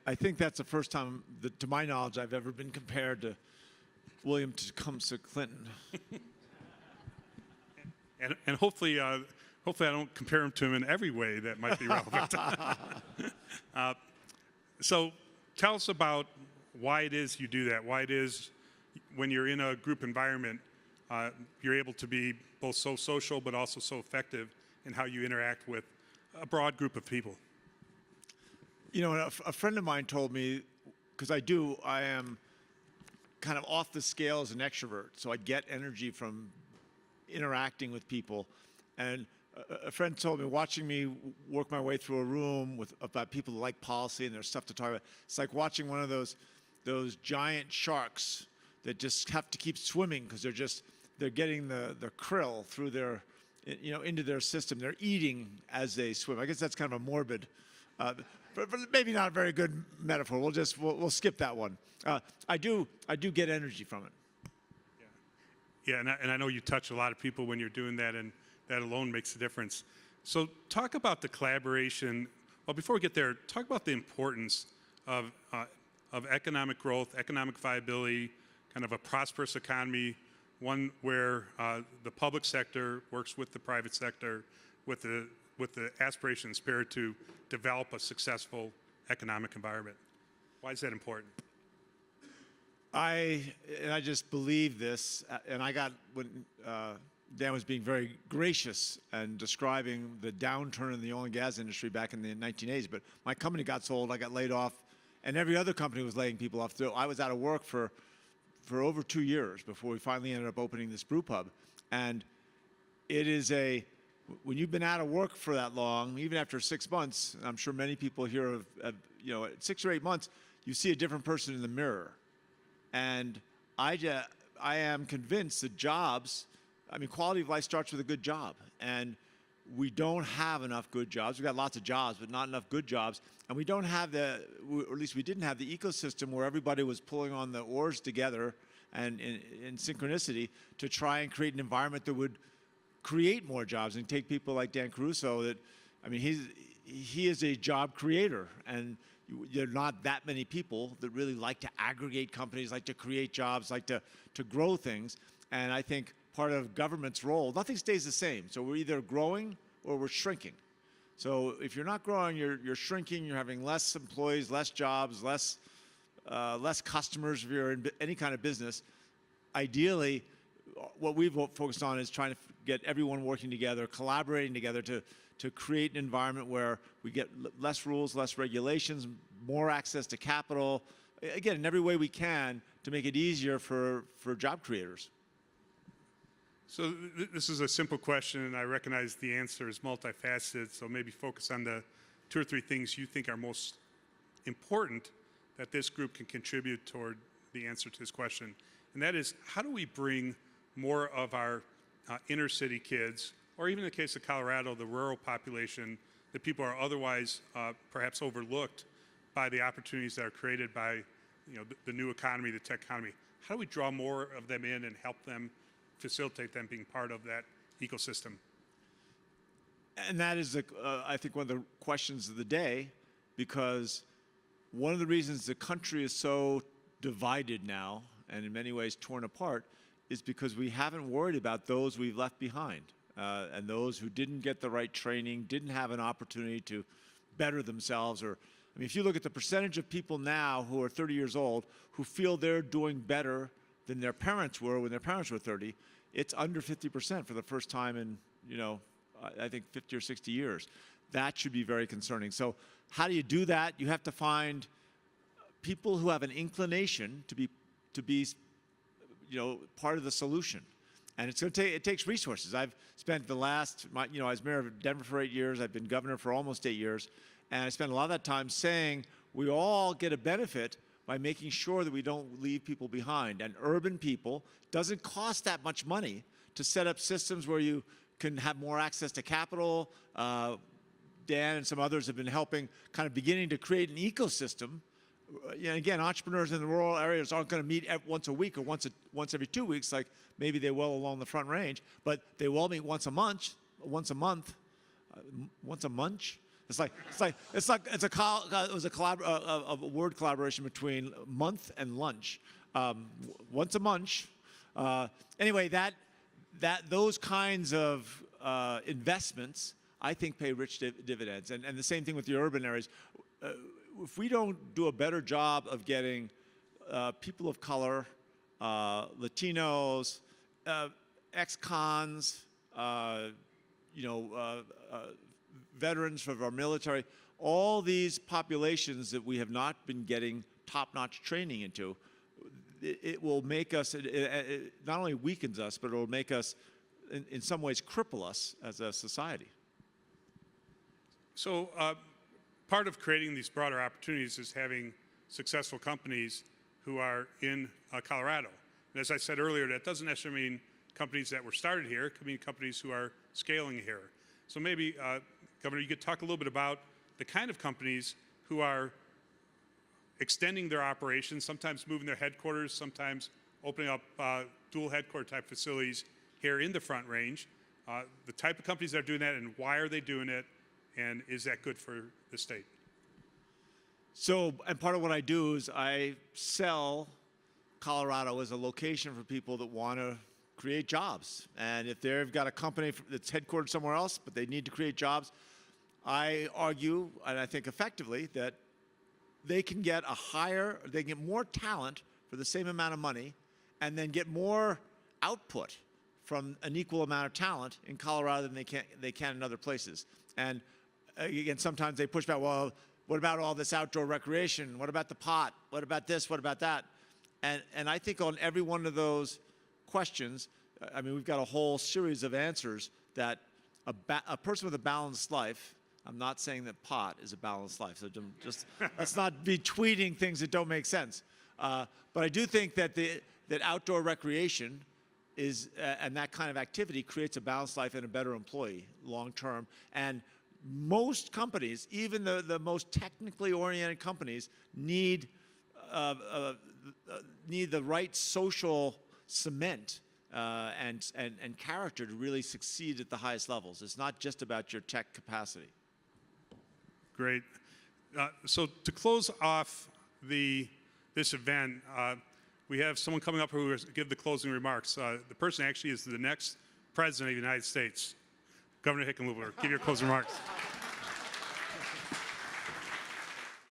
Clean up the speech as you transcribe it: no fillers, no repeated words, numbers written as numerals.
I think that's the first time, that, to my knowledge, I've ever been compared to William Tecumseh Clinton. And hopefully, hopefully I don't compare him to him in every way that might be relevant. So tell us about why it is you do that, why it is when you're in a group environment, you're able to be both so social but also so effective in how you interact with a broad group of people. You know, a friend of mine told me, because I am kind of off the scale as an extrovert, so I get energy from interacting with people. And a friend told me, watching me work my way through a room about people who like policy and there's stuff to talk about, it's like watching one of those giant sharks that just have to keep swimming because they're getting the krill through their, into their system. They're eating as they swim. I guess that's kind of a morbid, but maybe not a very good metaphor. We'll skip that one. I do get energy from it. Yeah, and I know you touch a lot of people when you're doing that, and that alone makes a difference. So talk about the collaboration. Well, before we get there, talk about the importance of economic growth, economic viability, kind of a prosperous economy, one where the public sector works with the private sector with the aspiration and spirit to develop a successful economic environment. Why is that important? I just believe this, and when Dan was being very gracious and describing the downturn in the oil and gas industry back in the 1980s, but my company got sold, I got laid off, and every other company was laying people off. So I was out of work for over 2 years before we finally ended up opening this brew pub. And it is when you've been out of work for that long, even after 6 months, I'm sure many people here have at 6 or 8 months, you see a different person in the mirror. And I am convinced that quality of life starts with a good job. And we don't have enough good jobs. We've got lots of jobs, but not enough good jobs. And we don't have or at least we didn't have the ecosystem where everybody was pulling on the oars together and in synchronicity to try and create an environment that would create more jobs. And take people like Dan Caruso, he is a job creator. And there are not that many people that really like to aggregate companies, like to create jobs, like to grow things. And I think part of government's role, nothing stays the same. So we're either growing or we're shrinking. So if you're not growing, you're shrinking, you're having less employees, less jobs, less customers if you're in any kind of business. Ideally, what we've focused on is trying to get everyone working together, collaborating together to create an environment where we get less rules, less regulations, more access to capital, again, in every way we can to make it easier for job creators. So this is a simple question, and I recognize the answer is multifaceted, so maybe focus on the 2 or 3 things you think are most important that this group can contribute toward the answer to this question. And that is, how do we bring more of our inner city kids, or even in the case of Colorado, the rural population, that people are otherwise perhaps overlooked by the opportunities that are created by the new economy, the tech economy. How do we draw more of them in and help them, facilitate them being part of that ecosystem? And that is, I think, one of the questions of the day, because one of the reasons the country is so divided now, and in many ways torn apart, is because we haven't worried about those we've left behind. And those who didn't get the right training, didn't have an opportunity to better themselves. If you look at the percentage of people now who are 30 years old who feel they're doing better than their parents were when their parents were 30, it's under 50% for the first time in, I think 50 or 60 years. That should be very concerning. So how do you do that? You have to find people who have an inclination to be part of the solution. And it takes resources. I've spent I was mayor of Denver for 8 years. I've been governor for almost 8 years. And I spent a lot of that time saying we all get a benefit by making sure that we don't leave people behind. And urban people, doesn't cost that much money to set up systems where you can have more access to capital. Dan and some others have been helping, kind of beginning to create an ecosystem. Again, entrepreneurs in the rural areas aren't going to meet once a week or once every 2 weeks, like maybe they will along the Front Range, but they will meet once a month, It was a word collaboration between month and lunch. Once a munch. Anyway, those kinds of investments, I think, pay rich dividends. And the same thing with the urban areas. If we don't do a better job of getting people of color, Latinos, ex-cons, veterans of our military, all these populations that we have not been getting top-notch training into, it will make us, it not only weakens us, but it will make us, in some ways, cripple us as a society. So part of creating these broader opportunities is having successful companies who are in Colorado. And as I said earlier, that doesn't necessarily mean companies that were started here. It could mean companies who are scaling here. So maybe, Governor, you could talk a little bit about the kind of companies who are extending their operations, sometimes moving their headquarters, sometimes opening up dual headquarter type facilities here in the Front Range. The type of companies that are doing that, and why are they doing it, and is that good for the state? So, and part of what I do is I sell Colorado as a location for people that want to create jobs. And if they've got a company that's headquartered somewhere else, but they need to create jobs, I argue, and I think effectively, that they can get they can get more talent for the same amount of money, and then get more output from an equal amount of talent in Colorado than they can in other places. And again, sometimes they push back, well, what about all this outdoor recreation? What about the pot? What about this? What about that? And I think on every one of those questions, I mean, we've got a whole series of answers that a person with a balanced life, I'm not saying that pot is a balanced life, so just let's not be tweeting things that don't make sense. But I do think that that outdoor recreation is, and that kind of activity creates a balanced life and a better employee long term. And most companies, even the most technically oriented companies, need the right social cement and character to really succeed at the highest levels. It's not just about your tech capacity. Great. So to close off this event, we have someone coming up who will give the closing remarks. The person actually is the next president of the United States, Governor Hickenlooper. Give your closing remarks.